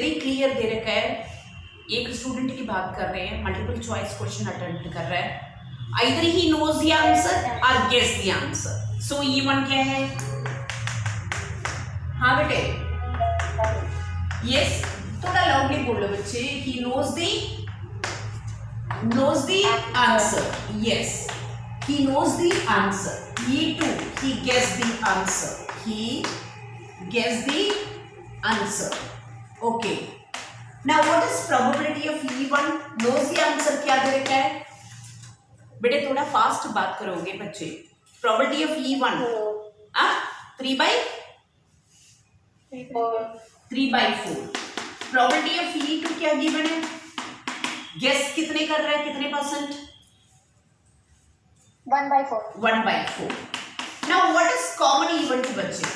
Very clear दे रखा है। एक स्टूडेंट की बात कर रहे हैं, मल्टीपल चॉइस क्वेश्चन अटेम्प्ट कर रहा है। Either he knows the answer और गेस द आंसर। सो ये वन क्या है? हाँ बेटे, यस, थोड़ा लाउडली बोलो बच्चे। He knows the answer. Yes, he knows the answer. He too, he guessed the answer. He guessed the answer. Okay. Now what is probability of E1 knows the answer? क्या दे रखा है बेटे? थोड़ा fast बात करोगे बच्चे। probability of E1 3 by 4। probability of E2 क्या given है? गेस कितने कर रहा है, कितने percent? 1 by 4. 1 by 4. Now what is common event बच्चे?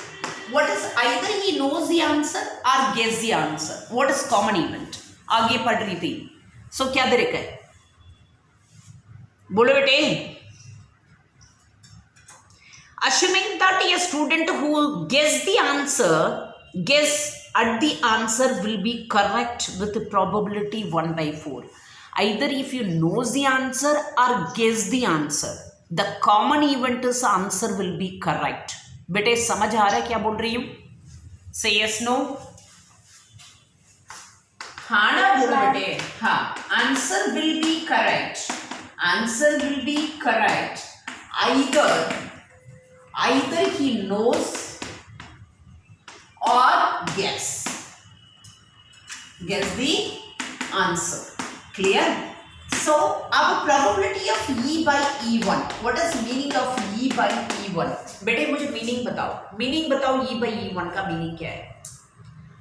What is either he knows the answer or guess the answer? What is common event? आगे पढ़ रही थी। So क्या दे रखा है? बोलो बेटे। Assuming that a student who guess the answer will be correct with the probability 1 by 4. Either if you knows the answer or guess the answer, the common event is answer will be correct. बेटे समझ आ रहा है क्या बोल रही हूँ? Say yes, no. हाँ ना बोलो बेटे। हाँ, answer will be correct. Answer will be correct. Either he knows or guess the answer. Clear? So our probability of E by E1. What is meaning of E by E1? बेटे मुझे meaning बताओ E by E1 का meaning क्या है?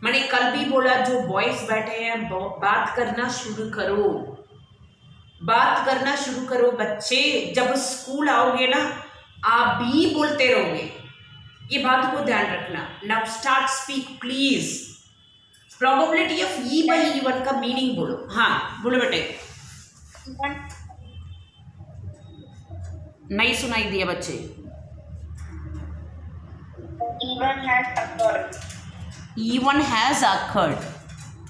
मैंने कल भी बोला, जो बॉयज बैठे हैं बात करना शुरू करो बच्चे। जब स्कूल आओगे ना, आप भी बोलते रहोगे, ये बात को ध्यान रखना। Now start speak please. Probability of E by E1 का मीनिंग बोलो। हाँ बोलो बेटे। नहीं सुनाई दिया बच्चे। E1 has occurred।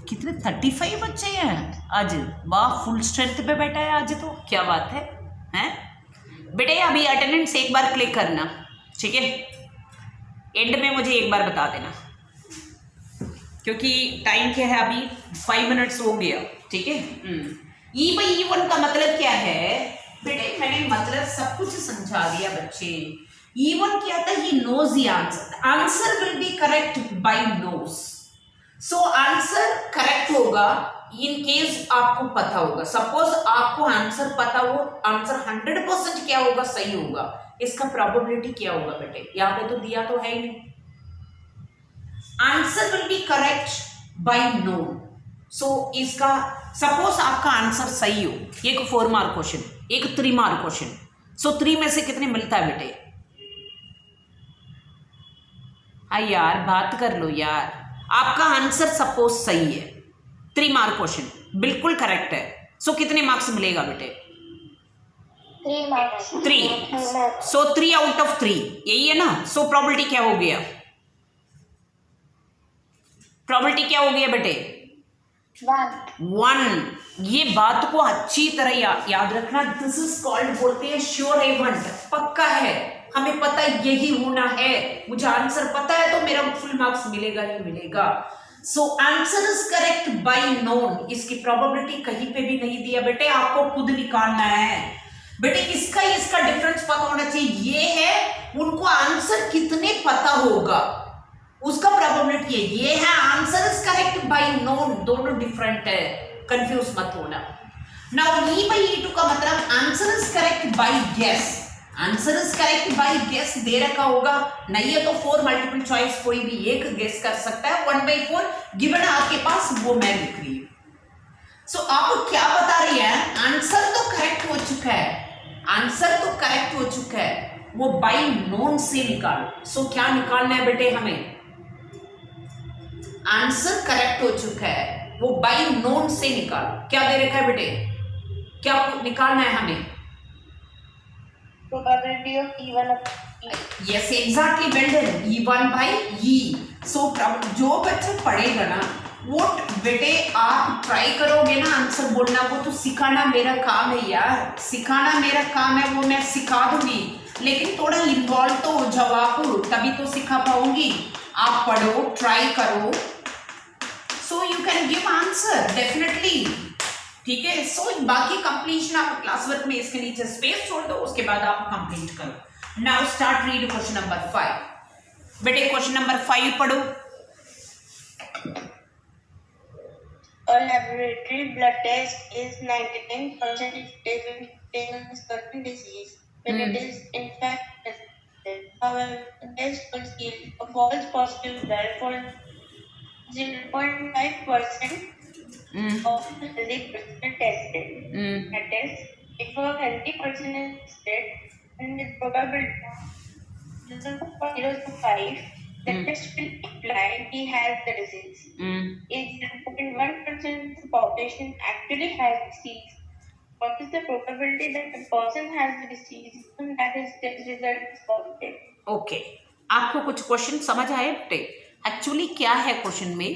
कितने 35 बच्चे हैं आज। वाह, फुल स्ट्रेंथ पे बैठा है आज तो, क्या बात है हैं बेटे। अभी अटेंडेंस एक बार क्लिक करना, ठीक है? एंड में मुझे एक बार बता देना, क्योंकि टाइम क्या है अभी, 5 मिनट्स हो गया, ठीक है? E by E1 का मतलब क्या है बेटे? मैंने मतलब सब कुछ समझा दिया बच्चे। E1 क्या था? He knows the answer. Answer will be correct by knows. So answer correct होगा in case आपको पता होगा। Suppose आपको आंसर पता हो, आंसर 100% क्या होगा? सही होगा। इसका प्रोबेबिलिटी क्या होगा बेटे? यहाँ पे तो दिया तो है ही नहीं। Answer will be correct by no. So इसका सपोज आपका आंसर सही हो, एक 4 मार्क क्वेश्चन, एक 3 मार्क क्वेश्चन। सो 3 में से कितने मिलता है बेटे? हाँ यार, बात कर लो यार। आपका आंसर सपोज सही है, 3 मार्क क्वेश्चन बिल्कुल करेक्ट है। सो कितने मार्क्स मिलेगा बेटे? 3 marks. 3। सो 3 आउट ऑफ 3, यही है ना? सो प्रोबेबिलिटी क्या हो गया? प्रोबेबिलिटी क्या हो गया बेटे? 1। ये बात को अच्छी तरह याद रखना। दिस इज कॉल्ड, बोलते हैं श्योर इवेंट। पक्का है, हमें पता है यही होना है, मुझे आंसर पता है तो मेरा फुल मार्क्स मिलेगा ही मिलेगा। So answer is correct by known. इसकी प्रोबेबिलिटी कहीं पे भी नहीं दिया बेटे, आपको खुद निकालना है बेटे। इसका डिफरेंस पता होना चाहिए। ये है उनको आंसर कितने पता होगा, उसका प्रोबेबिलिटी है। ये है answer is correct by known, दोनों डिफरेंट है, कंफ्यूज मत होना। नाउ E by E2 का मतलब answer is correct by guess. Answer is correct by guess दे रखा होगा, नहीं है तो 4 मल्टीपल चॉइस कोई भी एक गेस कर सकता है। 1 by 4 गिवन आपके पास, वो मैं लिख रही हूँ। सो आप क्या बता रही है? आंसर तो करेक्ट हो चुका है, वो बाय नोन से निकालो। सो क्या निकालना है बेटे हमें? आंसर करेक्ट हो चुका है, वो बाय नोन से निकालो। क्या दे रखा है बेटे? क्या निकालना है हमें? Probability of E1 of E. Yes, exactly, well done. E1 by E. So जो बच्चा पढ़ेगा ना, वो बेटे आप ट्राई करोगे ना आंसर बोलना, वो तो सिखाना मेरा काम है यार, सिखाना मेरा काम है, वो मैं सिखा दूंगी, लेकिन थोड़ा इन्वॉल्व तो हो जाओ आप, तभी तो सिखा पाऊंगी। आप पढ़ो, ट्राई करो, so you can give answer definitely, ठीक है। सो बाकी कंप्लीशन आप क्लास वर्क में इसके नीचे स्पेस छोड़ दो, उसके बाद आप कंप्लीट करो। Now start read question number 5। बेटे क्वेश्चन नंबर 5 पढ़ो। A laboratory blood test is 99% effective in detecting a certain disease when it is in fact present. However, the test could yield a false positive result for 0.5% of the healthy person tested. That is, if a healthy person is tested, then the probability is 0.05. The test will imply he has the disease. If 0.1% of the population actually has disease, what is the probability that the person has the disease and that his test result is positive? Okay, आपको कुछ question समझ आए बेटे? Actually क्या है question में,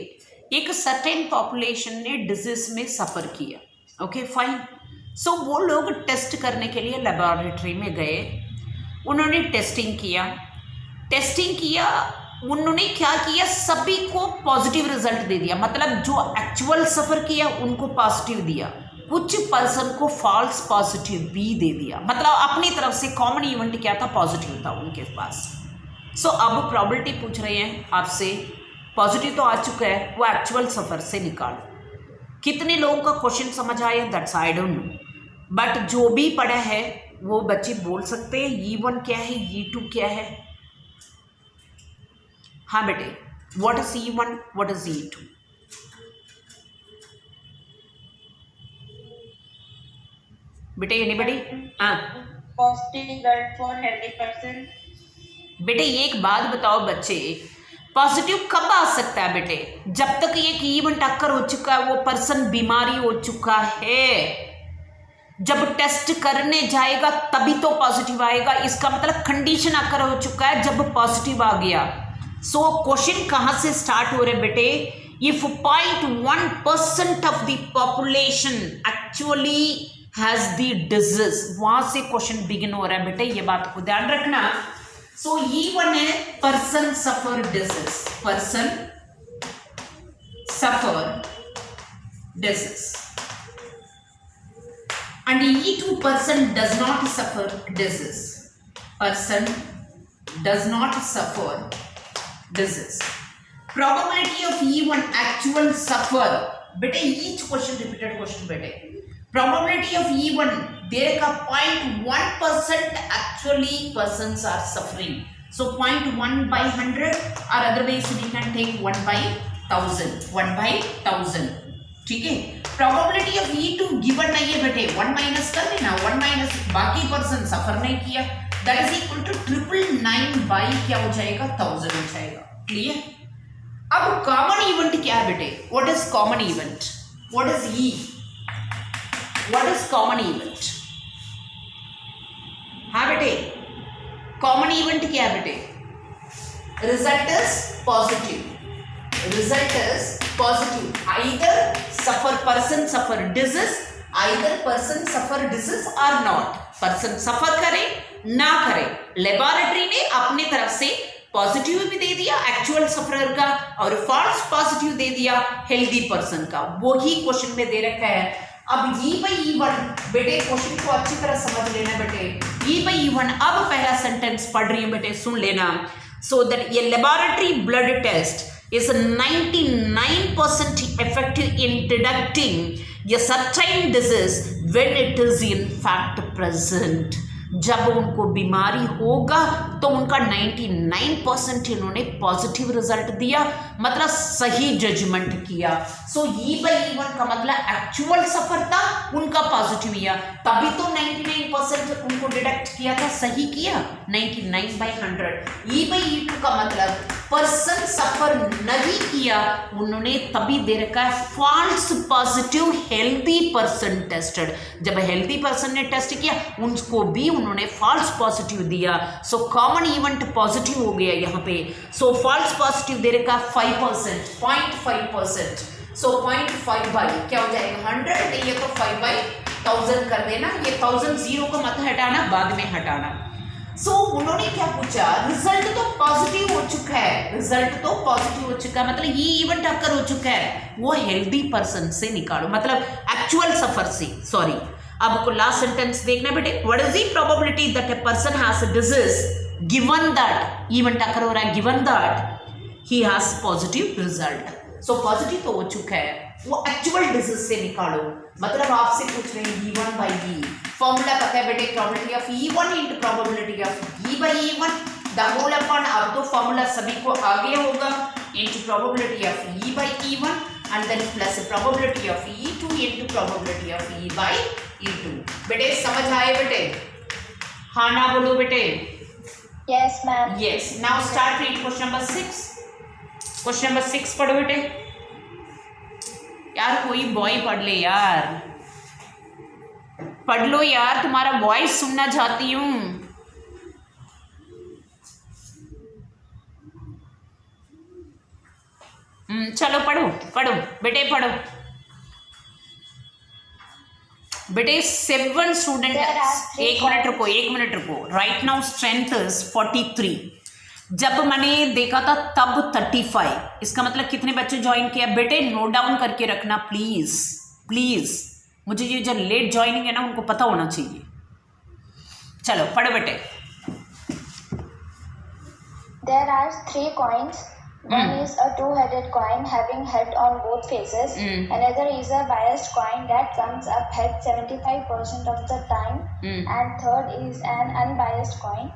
एक certain population ने डिजीज में सफ़र किया, ओके फाइन। सो वो लोग टेस्ट करने के लिए लेबोरेटरी में गए, उन्होंने टेस्टिंग किया, उन्होंने क्या किया, सभी को पॉजिटिव रिजल्ट दे दिया, मतलब जो एक्चुअल सफ़र किया उनको पॉजिटिव दिया, कुछ पर्सन को फॉल्स पॉजिटिव भी दे दिया, मतलब अपनी तरफ से कॉमन इवेंट क्या था, पॉजिटिव था उनके पास। सो अब प्रॉबिलिटी पूछ रहे हैं आपसे, पॉजिटिव तो आ चुका है, वो एक्चुअल सफ़र से निकालो। कितने लोगों का क्वेश्चन समझ आया that's I don't know, but जो भी पढ़ा है वो बच्चे बोल सकते हैं E1 क्या है, E2 क्या है। हाँ बेटे, what is E1, what is E2? बेटे एनीबडी? हाँ Positive result for healthy person. बेटे एक बात बताओ बच्चे, पॉजिटिव कब आ सकता है बेटे? जब तक एक इवेंट अक्कर हो चुका है, वो पर्सन बीमारी हो चुका है, जब टेस्ट करने जाएगा तभी तो पॉजिटिव आएगा, इसका मतलब कंडीशन अक्कर हो चुका है जब पॉजिटिव आ गया। सो क्वेश्चन कहाँ से स्टार्ट हो रहे बेटे, if 0.1% of the population actually has the disease, वहां से क्वेश्चन बिगिन हो रहा है बेटे, ये बात को ध्यान रखना। सो E1 है person suffer disease, person suffer disease, and E2 person does not suffer disease, person does not suffer disease. Probability of E1 actual suffer, बेटे each question repeated question बेटे, probability of E1 देखा 0.1% actually persons are suffering, so 0.1 by 100 or otherwise we can take 1 by 1000, ठीक है। Probability of E2 given नहीं है बेटे, 1 minus कर देना, 1 माइनस बाकी पर्सन सफर नहीं किया, that is equal to 999 by क्या हो जाएगा, 1000 हो जाएगा। क्लियर? अब कॉमन इवेंट क्या है बेटे, what is common event, what is E, what is common event? हाँ बेटे, कॉमन इवेंट क्या है बेटे, result is positive, result is positive, either person suffer disease, either person suffer disease or not, person suffer करे ना करे, laboratory ने अपने तरफ से पॉजिटिव भी दे दिया एक्चुअल सफरर का और फॉल्स पॉजिटिव दे दिया हेल्दी पर्सन का, वो ही क्वेश्चन में दे रखा है। अब E/E1 बेटे क्वेश्चन को अच्छी तरह समझ लेना बेटे, E/E1, अब पहला सेंटेंस पढ़ रही हूं बेटे, सुन लेना। सो दैट ये laboratory blood test is 99% effective in detecting a certain disease when it is in fact present. जब उनको बीमारी होगा तो उनका 99% इन्होंने पॉजिटिव रिजल्ट दिया, मतलब सही जजमेंट किया। सो E/E1 का मतलब एक्चुअल सफर था, उनका पॉजिटिव किया, तभी तो 99% उनको डिटेक्ट किया था, सही किया 99/100। E/E2 का मतलब पर्सन सफर नहीं किया, उन्होंने तभी दे रखा है false positive healthy person tested, जब हेल्दी पर्सन ने टेस्ट किया उनको भी उन्होंने फॉल्स पॉजिटिव दिया। सो कॉमन इवेंट पॉजिटिव हो गया यहाँ पे। सो फॉल्स पॉजिटिव दे रखा 5%, 0.5%। सो 0.5 बाई क्या हो जाएगा 100, नहीं ये तो 5/1000 कर देना, ये 1000 जीरो को मत हटाना, बाद में हटाना। सो उन्होंने क्या पूछा, रिजल्ट तो पॉजिटिव हो चुका है, रिजल्ट तो पॉजिटिव हो चुका है, मतलब ये इवेंट अकर हो चुका है, वो हेल्दी पर्सन से निकालो, मतलब एक्चुअल सफर से, सॉरी। अब आपको लास्ट सेंटेंस देखना बेटे, what is the probability that a person has a disease given that event occur हो रहा है, given that he has positive result. So positive तो हो चुका है, वो एक्चुअल डिजीज से निकालो, मतलब आपसे पूछ रहे हैं E1 by E, फॉर्मूला पता है बेटे, probability of E1 into probability of E by E1 the whole upon, अब तो फॉर्मूला सभी को आ गया होगा, into probability of E by E1 and then plus probability of E2 into probability of E by E2। बेटे समझ आए बेटे? हाँ ना बोलो बेटे? Yes, ma'am. Yes, now start read question number 6। Question number 6 पढ़ो बेटे। यार कोई बॉय पढ़ ले यार, पढ़ लो यार, तुम्हारा वॉइस सुनना चाहती हूँ। चलो पढ़ो पढ़ो बेटे, पढ़ो बेटे। 7 स्टूडेंट, एक मिनट रुको। राइट नाउ स्ट्रेंथ इज 43, जब मैंने देखा था तब 35, इसका मतलब कितने बच्चे ज्वाइन किया बेटे? नोट डाउन करके रखना प्लीज प्लीज, मुझे ये जो लेट ज्वाइनिंग है ना उनको पता होना चाहिए। चलो पढ़ो बेटे। There are 3 coins. One is a two-headed coin having head on both faces. Another is a biased coin that comes up head 75% of the time. And third is an unbiased coin.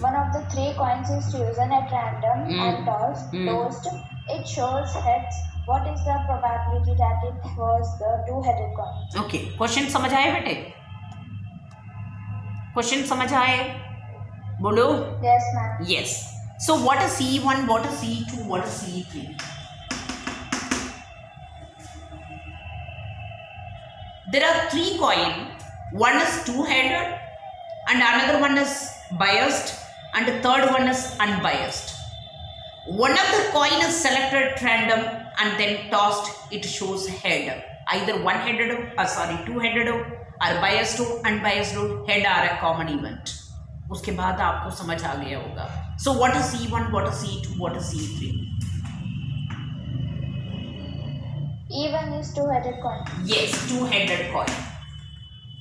One of the 3 coins is chosen at random and tossed. It shows heads. What is the probability that it was the two-headed coin? Okay. Question समझ आए बेटे? Question समझ आए? बोलो। Yes, ma'am. Yes. So what is E1, what is E2, what is E3? There are 3 coins, one is two-headed and another one is biased and the third one is unbiased. One of the coin is selected at random and then tossed, it shows head. Either one-headed two-headed or biased or unbiased or head are a common event. उसके बाद आपको समझ आ गया होगा। सो what is E1, what is E2, what is E3? E1 is two-headed coin. Yes, two-headed coin.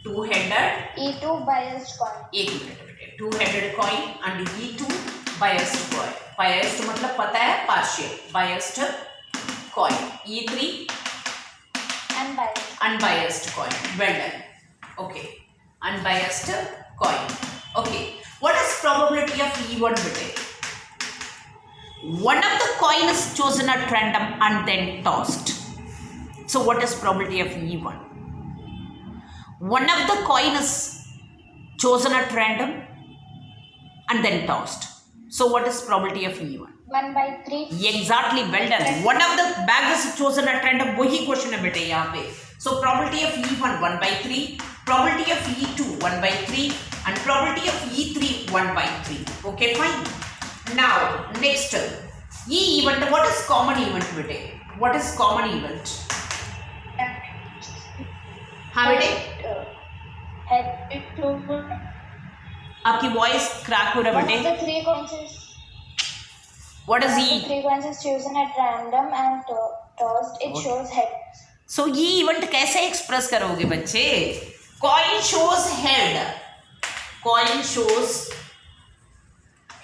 Two-headed. E2 biased coin. एक minute बेटे, two-headed coin and E2 biased coin. Biased मतलब पता है partial. Biased coin. E3 Unbiased. unbiased coin. Well done. Okay. Unbiased coin. Okay. What is probability of E1 bete? One of the coin is chosen at random and then tossed. So what is probability of E1? One of the coin is chosen at random and then tossed. So what is probability of E1? 1/3. Exactly, well done. One of the bag is chosen at random. वही question है बेटे यहाँ पे. So probability of E1 1/3, probability of E2 1/3 and probability of E3 1/3. Okay, fine. Now next, E event. What is common event बेटे? What is common event? हाँ बेटे. आपकी voice crack हो रहा है बेटे. One of the 3 coins is. What is E? 3 coins is chosen at random and tossed. It shows head. So ये event कैसे एक्सप्रेस करोगे बच्चे? Coin shows head. Coin shows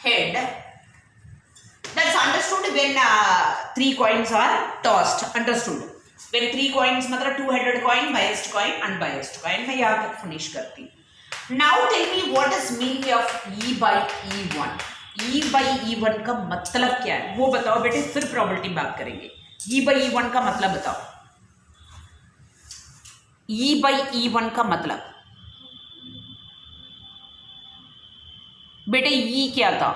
head. That's understood when 3 coins are tossed. Understood. When 3 coins मतलब two-headed coin, biased coin, unbiased coin. मैं यहाँ तक finish करती. Now tell me what is meaning of E by E1. E by E1 का मतलब क्या है? वो बताओ बेटे, फिर प्रोबेबिलिटी बात करेंगे. E by E1 का मतलब बताओ. E by E1 का मतलब बेटे E क्या था?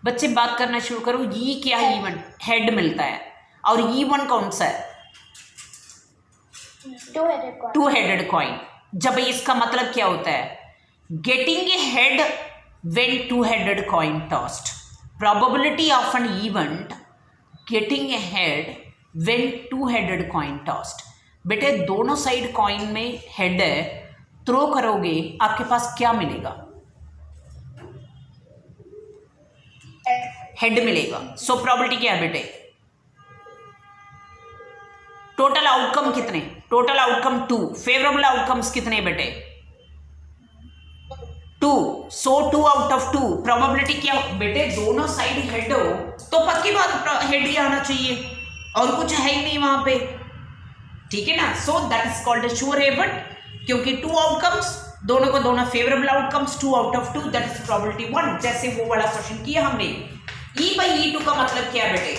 बच्चे बात करना शुरू करो. E क्या है? इवेंट हेड मिलता है. और E1 कौन सा है? Two-headed coin. To-headed coin. जब इसका मतलब क्या होता है? Getting a head when to-headed coin tossed. Probability of an event getting a head when two headed coin tossed. बेटे दोनों साइड कॉइन में हेड है, थ्रो करोगे आपके पास क्या मिलेगा? हेड मिलेगा। सो प्रोबेबिलिटी क्या है बेटे? टोटल आउटकम कितने? Total outcome 2। फेवरेबल आउटकम्स कितने बेटे? 2। सो 2 आउट ऑफ 2। प्रोबेबिलिटी क्या बेटे? दोनों साइड हेड हो तो पक्की बात हेड ही आना चाहिए, और कुछ है ही नहीं वहां पे, ठीक है ना। So that is called a sure event, क्योंकि 2 आउटकम्स, दोनों को दोनों favourable outcomes, 2 out of 2, that is probability 1। जैसे वो वाला क्वेश्चन किया हमने। E by E2 का मतलब क्या है बेटे?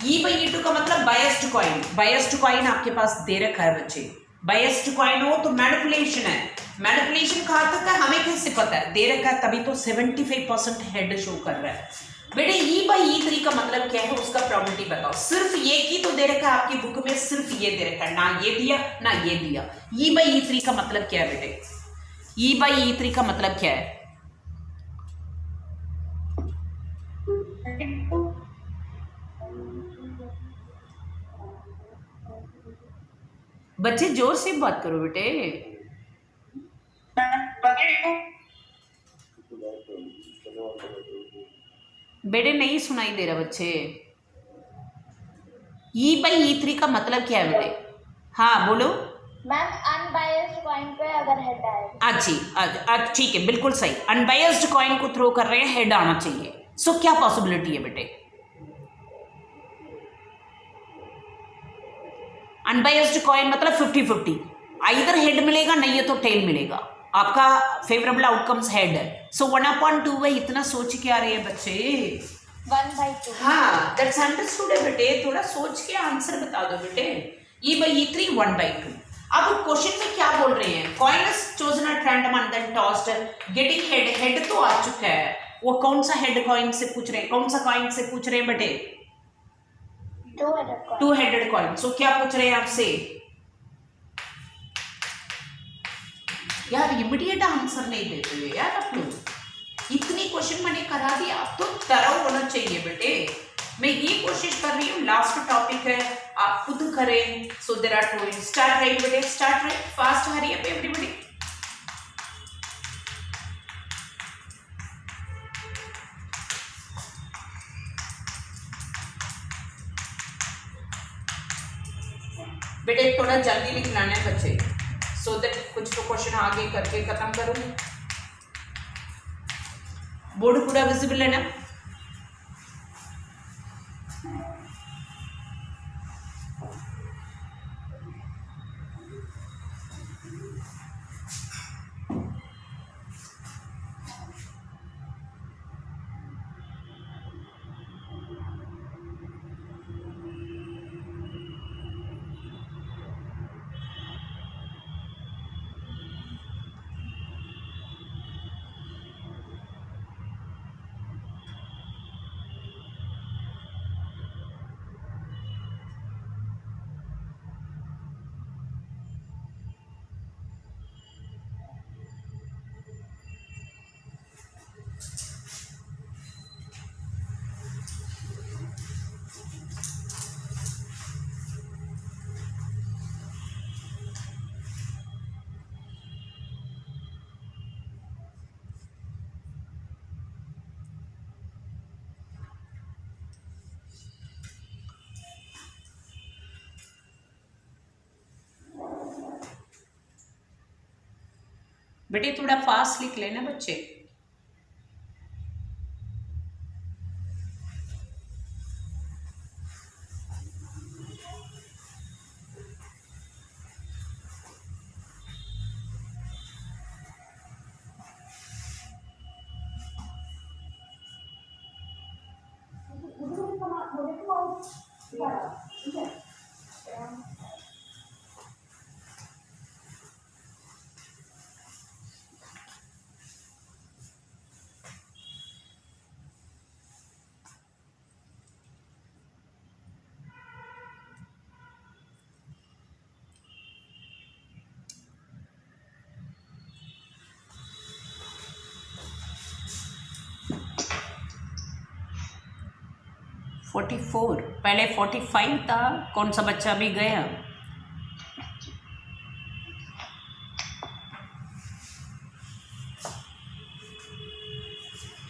E by E2 का मतलब बायस्ड कॉइन। बायस्ड कॉइन आपके पास दे रखा है बच्चे। बायस्ड कॉइन हो तो मैनिपुलेशन है। मैनिपुलेशन कहाँ तक है हमें कैसे पता है? दे रखा है तभी तो 75% हेड शो कर रहा है। बेटे E by E3 का मतलब क्या है, उसका प्रोबेबिलिटी बताओ। सिर्फ ये की तो दे रखा है आपकी बुक में, सिर्फ ये दे रखा है, ना ये दिया ना ये दिया। E by E3 का मतलब क्या है बेटे? E by E3 का मतलब क्या है? बच्चे जोर से बात करो बेटे। बेटे नहीं सुनाई दे रहा बच्चे। E by E3 का मतलब क्या है बेटे? हाँ बोलो मैम। अनबायस्ड कॉइन पे अगर हेड आए। अच्छी ठीक है, बिल्कुल सही। अनबायस्ड कॉइन को थ्रो कर रहे हैं, हेड आना चाहिए। सो क्या पॉसिबिलिटी है बेटे? अनबायस्ड कॉइन मतलब 50-50, आइदर हेड मिलेगा, नहीं है तो टेल मिलेगा। आपका फेवरेबल आउटकम्स हेड है। सो 1/2 है। इतना सोच के आ रहे हैं बच्चे? 1/2। हाँ दैट्स अंडरस्टूड है बेटे। थोड़ा सोच के आंसर बता दो बेटे। E by E3 1/2। अब क्वेश्चन में क्या बोल रहे हैं? Coin is chosen at random and then tossed, getting head. Head तो आ चुका है, वो कौन सा हेड कॉइन से पूछ रहे हैं? कौन सा कॉइन से पूछ रहे हैं बेटे? 2 हेडेड कॉइन। सो क्या पूछ रहे हैं आपसे? यार इमीडिएट आंसर नहीं देते हुए यार आप लोग। इतनी क्वेश्चन मैंने करा दिया, आप तो तरह होना चाहिए बेटे। मैं ये कोशिश कर रही हूँ, लास्ट टॉपिक है, आप खुद करें। So there are 2। Start write बेटे, start write fast, hurry up everybody. बेटे थोड़ा जल्दी लिखना है बच्चे, सो दैट कुछ तो क्वेश्चन आगे करके खत्म करूँ। बोर्ड पूरा विजिबल है ना? बेटे थोड़ा फास्ट लिख लेना बच्चे। 44, पहले 45 था, कौन सा बच्चा भी गया?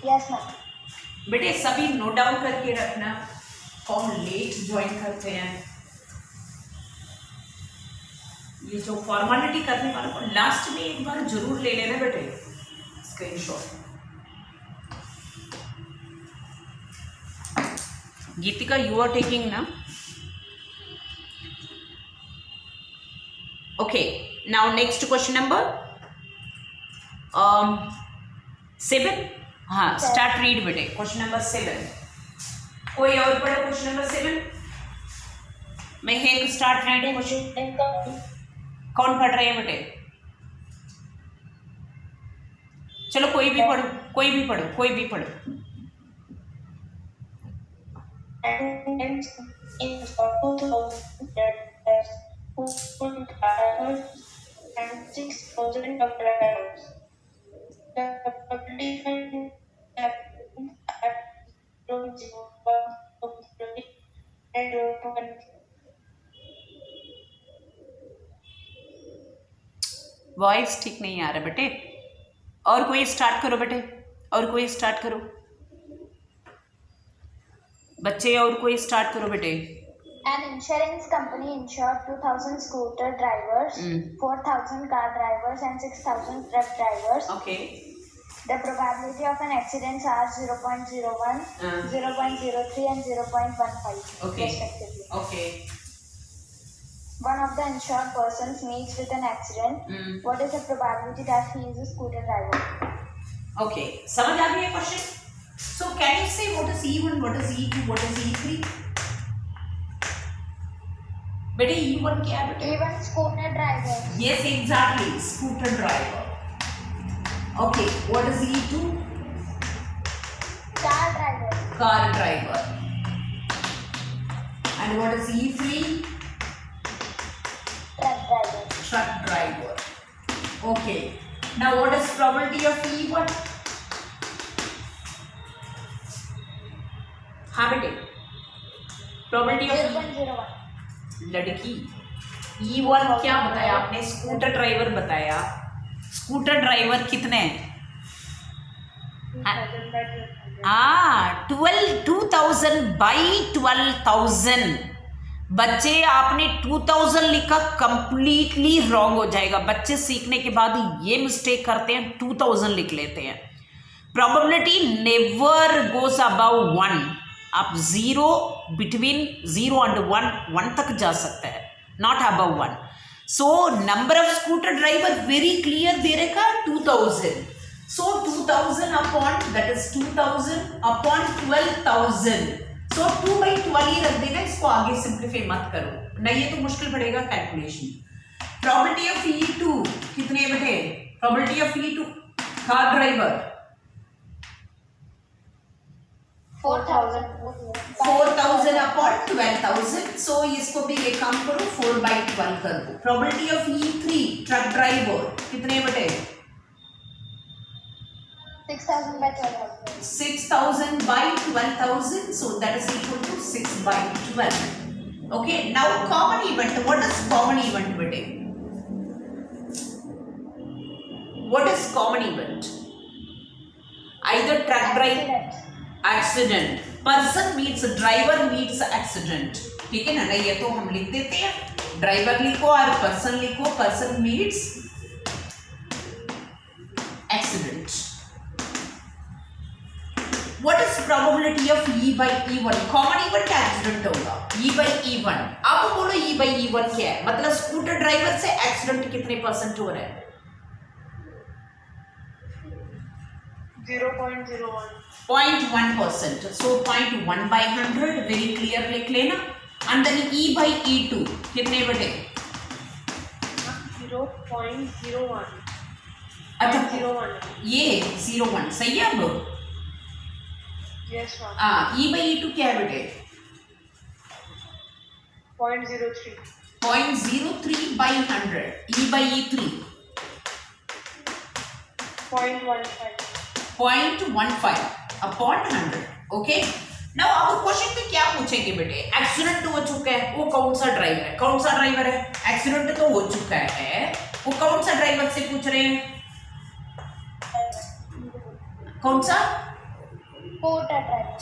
Yes, ma'am. बेटे सभी नोट डाउन करके रखना, कौन लेट ज्वाइन करते हैं। ये जो फॉर्मेलिटी करने वालों को लास्ट में एक बार जरूर ले लेना बेटे screenshot. Geetika, you are taking ना? Okay, now next question number 7। हाँ, स्टार्ट रीड बेटे क्वेश्चन नंबर 7। कोई और पढ़ो क्वेश्चन नंबर 7। मैं एक स्टार्ट रीडिंग क्वेश्चन। कौन पढ़ रहे हैं बेटे? चलो कोई भी पढ़ो, कोई भी पढ़ो, कोई भी पढ़ो। And in 2000 there's 4,000 drivers and 6,000 drivers. The population at 0.01 and voice ठीक नहीं आ रहा बेटे। और कोई स्टार्ट करो बेटे, और कोई स्टार्ट करो बच्चे, और कोई स्टार्ट करो बेटे। An insurance company insured 2,000 scooter drivers, 4,000 car drivers, and 6,000 truck drivers. Okay, The probability of an accident are 0.01, 0.03, and 0.15 Okay. respectively. Okay, One of the insured persons meets with an accident. What is the probability that he is a scooter driver? Okay, समझ आ गया question? So can you से what is E1, what is E2, what is E3? बेटे E1 क्या है बेटे? Even scooter driver. Yes, exactly, scooter driver. Okay, what is E2? Car driver. Car driver. And what is E3? Truck driver. Truck driver. Okay. Now what is probability of E1? हाँ बेटे, probability of 0.01. लड़की E1 क्या बताया आपने? Scooter driver बताया। Scooter driver कितने हैं? 2000 by 12,000। बच्चे आपने 2000 लिखा, कंप्लीटली रॉन्ग हो जाएगा। बच्चे सीखने के बाद ये मिस्टेक करते हैं, 2000 लिख लेते हैं। प्रोबेबिलिटी नेवर गोस अबव 1। आप 0 बिटवीन 0 एंड 1 तक जा सकता है, not above 1। So number of scooter driver very clear दे रखा 2000। So 2000 upon that is 2000 upon 12,000। So 2/12 ही रख देना, इसको आगे सिंप्लीफाई मत करो, नहीं ये तो मुश्किल पड़ेगा कैलकुलेशन। प्रोबेबिलिटी ऑफ E2 कितने बेटे? Probability of E2 car driver 4,000 upon 12,000। सो इसको भी ये काम करो, 4/12 कर दो। Probability of E3 truck driver कितने बेटे? 6,000 by 12,000. 6,000 by 12,000. So that is equal to 6/12. Okay. Now common event. What is common event बेटे? What is common event? Either truck driver accident, person meets driver meets accident. ठीक है ना? नहीं ये तो हम लिख देते हैं, ड्राइवर लिखो और पर्सन लिखो, person meets accident. What is probability of E/E1? Common event accident होगा E/E1। अब बोलो E/E1 क्या है? मतलब स्कूटर ड्राइवर से एक्सीडेंट कितने परसेंट हो रहा है? 0.1%। सो 0.1/100 वेरी क्लियर लिख लेना। एंड देन E/E2 कितने बेटे? 0.01। अच्छा 0.01 ये 0.1 सही है। अब यस मैम। E/E2 क्या है बेटे? 0.03। 0.03/100। E/E3 0.15। 0.15 upon 100. Okay. ना अब क्वेश्चन में क्या पूछेंगे बेटे, एक्सीडेंट हो चुका है, वो कौन सा ड्राइवर है, कौन सा ड्राइवर है, एक्सीडेंट तो हो चुका है, वो कौन सा ड्राइवर से पूछ रहे हैं, कौन सा,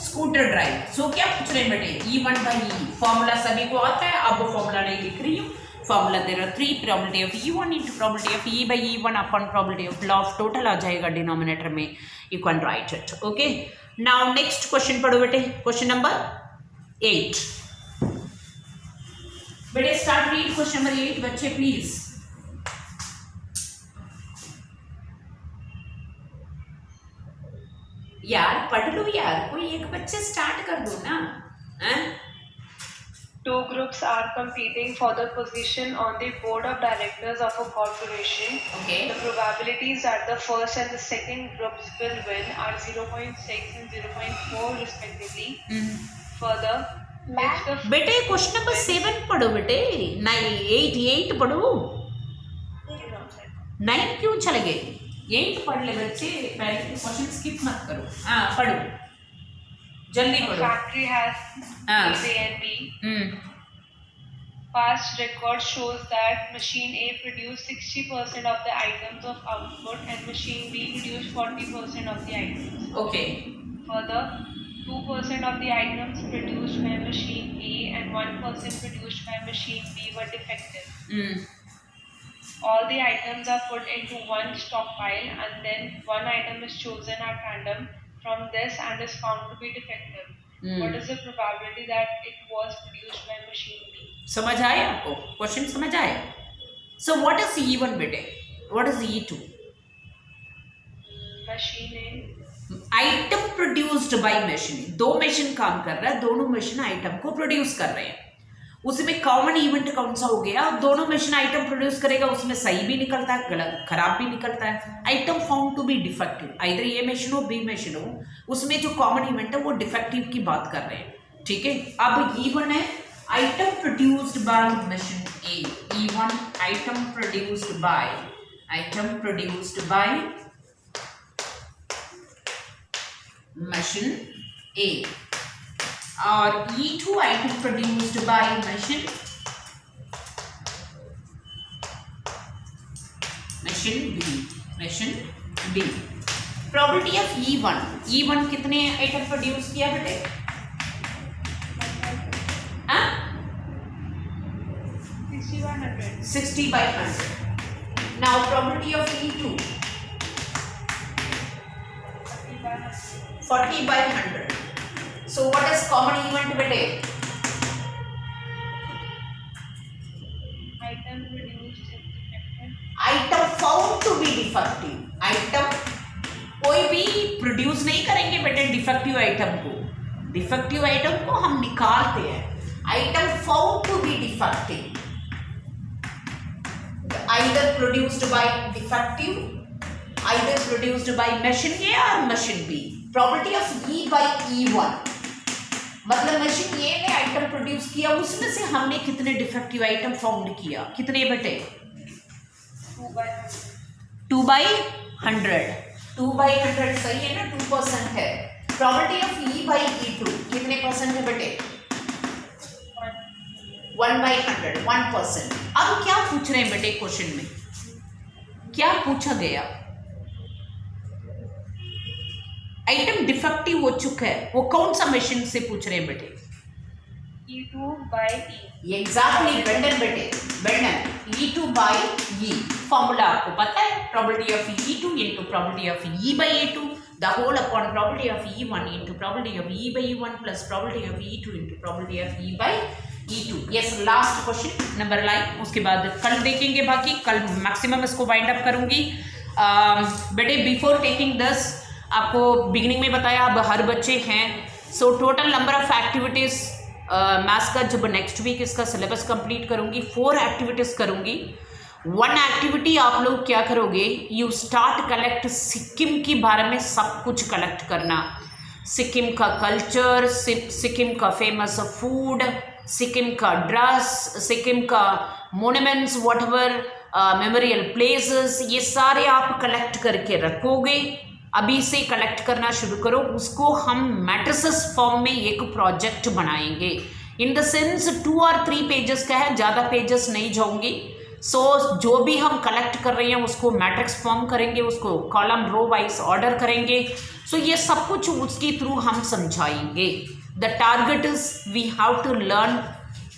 स्कूटर ड्राइवर। सो क्या पूछ रहे हैं बेटे, E1/E, फॉर्मूला सभी को आता है, अब वो फॉर्मूला नहीं लिख रही हूँ, formula there are 3 probability of E1 into probability of E/E1 upon probability of law of total आ जाएगा डिनोमिनेटर में, you can write it. Okay, now next question पढ़ो बेटे, क्वेश्चन नंबर 8 बेटे, स्टार्ट रीड क्वेश्चन नंबर 8 बच्चे please. यार पढ़ लो यार, कोई एक बच्चे स्टार्ट कर दो ना। Two groups are competing for the position on the board of directors of a corporation. Okay. The probabilities that the first and the second groups will win are 0.6 and 0.4 respectively. Further, if the बेटे question number 7 पढ़ो बेटे, 8 पढ़ो, 9 क्यों चले गए, 8 पढ़ ले बच्चे, पहले क्वेश्चन स्किप मत करो, हाँ पढ़ो जल्दी a पढ़ो। factory has A and B. Past record shows that machine A produced 60% of the items of output and machine B produced 40% of the items. Okay. Further, 2% of the items produced by machine A and 1% produced by machine B were defective. All the items are put into one stockpile and then one item is chosen at random from this and is found to be defective. What is the probability that it was produced by machine B? समझ आया आपको question, समझ आया? So what is E1 बेटे, what is E2? Machine A. Item produced by machine, दो machine काम कर रहा है, दोनों मशीन आइटम को प्रोड्यूस कर रहे हैं, उसमें कॉमन इवेंट कौन सा हो गया, दोनों मशीन आइटम प्रोड्यूस करेगा, उसमें सही भी निकलता है, गलत खराब भी निकलता है, item found to be defective, either ये मशीन हो बी मशीन हो, उसमें जो कॉमन इवेंट है वो डिफेक्टिव की बात कर रहे हैं, ठीक है। अब E1 है item produced by machine A, E1 item produced by machine A, और E2 item produced by machine B. Probability of E1 कितने आइटम प्रोड्यूस किया बेटे, 60/100। Now probability of E2 40/100। So what is common event बेटे, Item produced is defective. Item found to be defective, item कोई भी produce नहीं करेंगे बेटे defective item को, डिफेक्टिव आइटम को हम निकालते हैं, item found to be defective, either produced by defective, either produced by machine A और machine B. Probability of E/E1 मतलब मशीन ए ने आइटम प्रोड्यूस किया, उसमें से हमने कितने डिफेक्टिव आइटम फाउंड किया, कितने बेटे, 2/100। 2/100 सही है ना, 2% है। प्रोबेबिलिटी ऑफ E/E2 कितने परसेंट है बेटे, 1/100, 1%। अब क्या पूछ रहे हैं बेटे क्वेश्चन में, क्या पूछा गया, आइटम डिफेक्टिव हो चुका है, वो कौन सा मशीन से पूछ रहे हैं बेटे, E2/E। एग्जैक्टली बेंडन बेटे, बेंडन E2/E, फॉर्मूला आपको पता है, probability of E2 into probability of E/E2 the whole upon probability of E1 into probability of E/E1 plus probability of E2 into probability of E/E2। Yes, last question number line, उसके बाद कल देखेंगे, बाकी कल maximum इसको wind up करूंगी। बेटे before taking this आपको बिगिनिंग में बताया, अब हर बच्चे हैं, so total number of activities maths का जब नेक्स्ट वीक इसका सिलेबस कंप्लीट करूंगी, 4 एक्टिविटीज़ करूंगी। 1 एक्टिविटी आप लोग क्या करोगे, यू स्टार्ट कलेक्ट सिक्किम के बारे में सब कुछ कलेक्ट करना, सिक्किम का कल्चर, सिक्किम का फेमस फूड, सिक्किम का ड्रेस, सिक्किम का मोन्यूमेंट्स, व्हाटएवर मेमोरियल प्लेसेस, ये सारे आप कलेक्ट करके रखोगे। अभी से कलेक्ट करना शुरू करो, उसको हम मैट्रिसेस फॉर्म में एक प्रोजेक्ट बनाएंगे। इन द सेंस 2 और 3 पेजेस का है, ज़्यादा पेजेस नहीं जाऊंगी। सो जो भी हम कलेक्ट कर रहे हैं उसको मैट्रिक्स फॉर्म करेंगे, उसको कॉलम रो वाइज ऑर्डर करेंगे। सो ये सब कुछ उसके थ्रू हम समझाएंगे। The target is we have to learn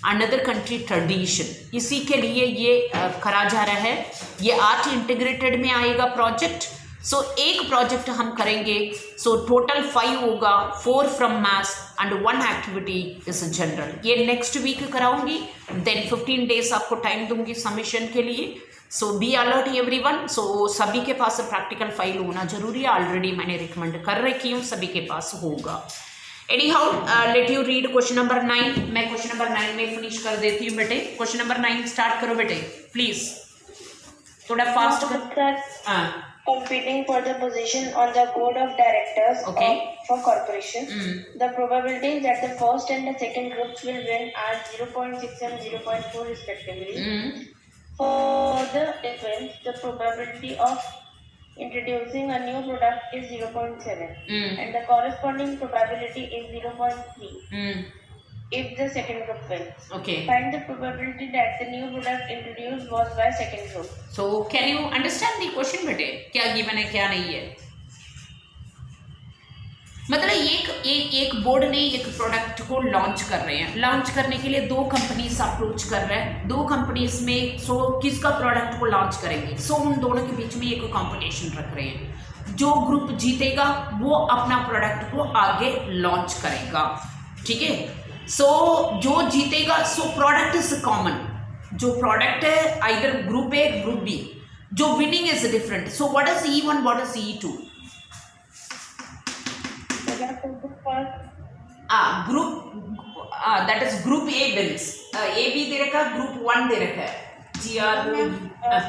another country tradition, इसी के लिए ये करा जा रहा है। ये आर्ट इंटीग्रेटेड में आएगा प्रोजेक्ट। सो एक प्रोजेक्ट हम करेंगे, सो टोटल 5 होगा, 4 from maths and 1 activity is general. ये नेक्स्ट वीक कराऊंगी, देन 15 डेज आपको टाइम दूंगी सबमिशन के लिए। सो बी अलर्ट एवरीवन। सो सभी के पास प्रैक्टिकल फाइल होना जरूरी है, ऑलरेडी मैंने रिकमेंड कर रखी हूँ, सभी के पास होगा। Anyhow let you read question number 9। मैं क्वेश्चन नंबर 9 में फिनिश कर देती हूँ बेटे। क्वेश्चन नंबर 9 स्टार्ट करो बेटे प्लीज, थोड़ा फास्ट कर। हाँ, competing for the position on the board of directors Okay. for corporation. The probabilities that the first and the second groups will win are 0.6 and 0.4 respectively. For the difference, the probability of introducing a new product is 0.7 and the corresponding probability is 0.3 if the second group wins. okay. Find the probability that the new product introduced was by second group. So can you understand the question बेटे, क्या given है क्या नहीं है? मतलब एक board ने एक प्रोडक्ट को लॉन्च कर रहे हैं, लॉन्च करने के लिए 2 कंपनीज अप्रोच कर रहे हैं। 2 कंपनीज में सो किसका प्रोडक्ट को लॉन्च करेंगे, सो उन दोनों के बीच में एक कंपटीशन रख रहे हैं। जो ग्रुप जीतेगा वो अपना प्रोडक्ट को आगे लॉन्च करेगा, ठीक है। सो जो जीतेगा, सो प्रोडक्ट इज कॉमन, जो प्रोडक्ट है either group A group B, जो winning is different. So what is E1, what is E2? Group that is group A wins, A B दे रखा, ग्रुप 1 दे रखा है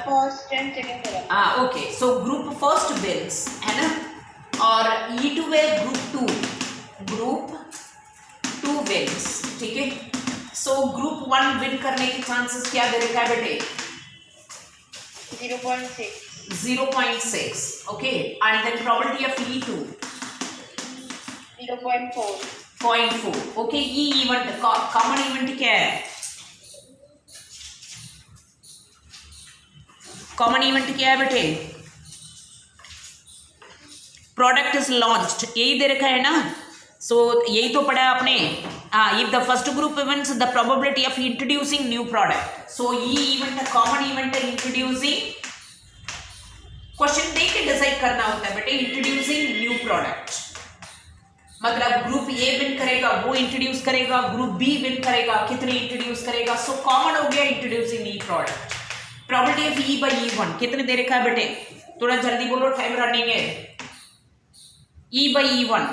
First and second group. Okay. So group first wins है ना, और E2 है group 2 wins, ठीक है। सो ग्रुप 1 विन करने के चांसेस क्या दे रखा है बेटे? 0.6, okay. And then probability of E2 0.4, okay. ये इवेंट कॉमन इवेंट क्या है? कॉमन इवेंट क्या है बेटे? प्रोडक्ट इज लॉन्च्ड, यही दे रखा है ना। सो यही तो पढ़ा है आपने। If the first group events the probability of introducing new product. So ये इवेंट कॉमन इवेंट है, इंट्रोड्यूसिंग। क्वेश्चन देख के डिसाइड करना होता है बेटे, इंट्रोड्यूसिंग न्यू प्रोडक्ट मतलब ग्रुप ए विन करेगा, वो इंट्रोड्यूस करेगा, ग्रुप बी विन करेगा, कितने इंट्रोड्यूस करेगा। सो कॉमन हो गया introducing new product. Probability of E by E1 कितने दे रखा है बेटे? थोड़ा जल्दी बोलो, टाइम रनिंग है। E by E1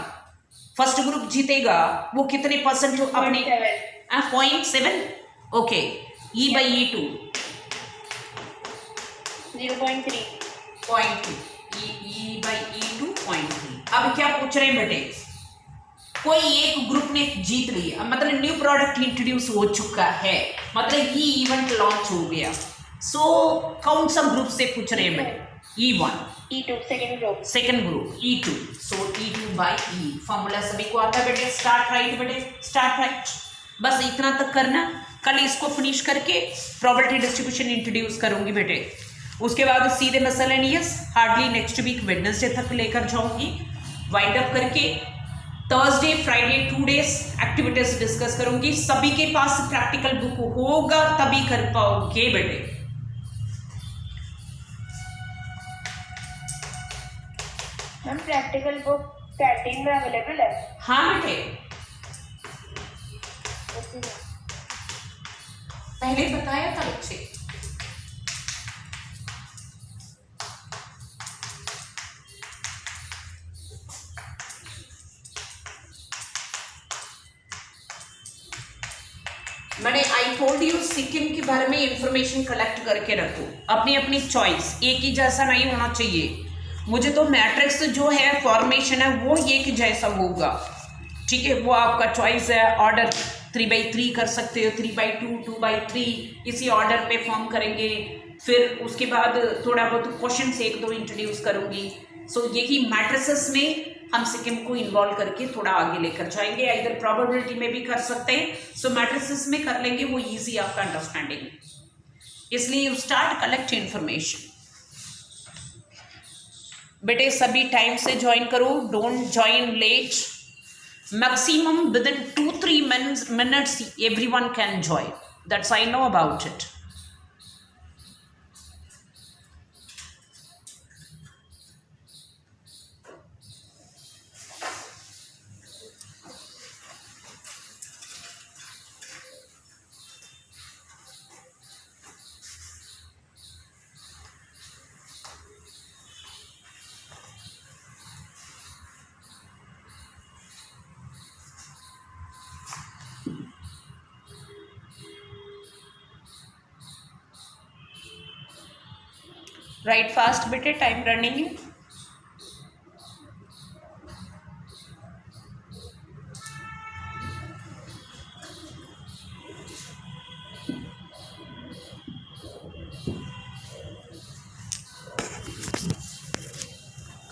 first group जीतेगा, वो कितने परसेंट अपने 0.7, okay. E by E2 0.3 E by E2 0.3। अब क्या पूछ रहे हैं बेटे? कोई एक ग्रुप ने जीत लिया, मतलब न्यू प्रोडक्ट इंट्रोड्यूस हो चुका है, मतलब ये इवेंट लॉन्च हो गया। सो कौन सा ग्रुप से पूछ रहे हैं बेटे? E1, E2 second group E2। So E2 by E, formula सभी को आता है बेटे। स्टार्ट राइट बेटे, स्टार्ट राइट। बस इतना तक करना। कल इसको फिनिश करके प्रोबेबिलिटी डिस्ट्रीब्यूशन इंट्रोड्यूस करूंगी बेटे। उसके बाद सीधे miscellaneous hardly next week Wednesday तक लेकर जाऊंगी। वाइंड अप करके Thursday Friday 2 days activities discuss करूंगी। सभी के पास प्रैक्टिकल बुक होगा तभी कर पाओगे बेटे। मैम प्रैक्टिकल बुक कैंटीन में अवेलेबल है? हाँ बेटे, पहले बताया था बच्चे। मैंने आई टोल्ड यू सिक्किम के बारे में इंफॉर्मेशन कलेक्ट करके रखो, अपनी अपनी चॉइस, एक ही जैसा नहीं होना चाहिए। मुझे तो मैट्रिक्स जो है फॉर्मेशन है वो एक जैसा होगा, ठीक है। वो आपका चॉइस है। ऑर्डर 3/3 कर सकते हो, 3/2, 2/3, इसी ऑर्डर पे फॉर्म करेंगे। फिर उसके बाद थोड़ा बहुत क्वेश्चन 1-2 इंट्रोड्यूस करूंगी, सो यही मैट्रिसेस में हम सिक्किम को इन्वॉल्व करके थोड़ा आगे लेकर जाएंगे, इधर प्रोबेबिलिटी में भी कर सकते हैं। सो मैट्रिसेस में कर लेंगे, वो इजी आपका अंडरस्टैंडिंग, इसलिए यू स्टार्ट कलेक्ट इंफॉर्मेशन। बेटे सभी टाइम से ज्वाइन करो, don't join late, maximum within 2-3 minutes everyone can join, that's I know about it. Write fast बेटे, टाइम रनिंग है।